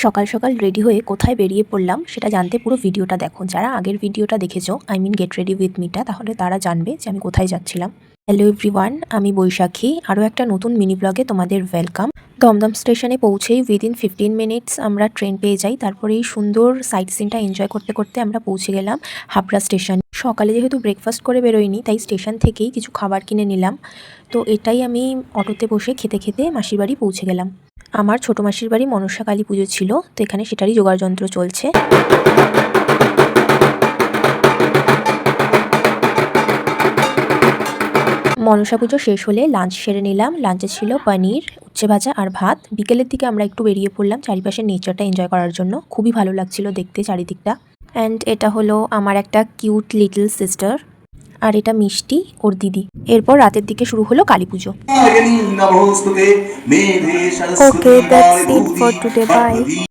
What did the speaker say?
সকাল সকাল রেডি হয়ে কোথায় বেরিয়ে পড়লাম সেটা জানতে পুরো ভিডিওটা দেখো। যারা আগের ভিডিওটা দেখেছো, গেট রেডি উইথ মিটা, তাহলে তারা জানবে যে আমি কোথায় যাচ্ছিলাম। হ্যালো এভরিওয়ান, আমি বৈশাখী। আরও একটা নতুন মিনি ব্লগে তোমাদের ওয়েলকাম। দমদম স্টেশনে পৌঁছেই উইদিন 15 মিনিটস আমরা ট্রেন পেয়ে যাই। তারপরে এই সুন্দর সাইট সিনটা এনজয় করতে করতে আমরা পৌঁছে গেলাম হাবড়া স্টেশন। সকালে যেহেতু ব্রেকফাস্ট করে বেরোইনি, তাই স্টেশন থেকেই কিছু খাবার কিনে নিলাম। তো এটাই আমি অটোতে বসে খেতে খেতে মাসির বাড়ি পৌঁছে গেলাম। আমার ছোটো মাসির বাড়ি মনসা কালী পুজো ছিল, তো এখানে সেটারই জোগাড় যন্ত্র চলছে। মনসা পুজো শেষ হলে লাঞ্চ সেরে নিলাম। লাঞ্চে ছিল পনির, উচ্ছে ভাজা আর ভাত। বিকেলের দিকে আমরা একটু বেরিয়ে পড়লাম চারিপাশের নেচারটা এনজয় করার জন্য। খুবই ভালো লাগছিল দেখতে চারিদিকটা। অ্যান্ড এটা হলো আমার একটা কিউট লিটল সিস্টার, আর এটা মিষ্টি, ওর দিদি। এরপর রাতের দিকে শুরু হলো Kali Puja. Okay, that's it for today, by.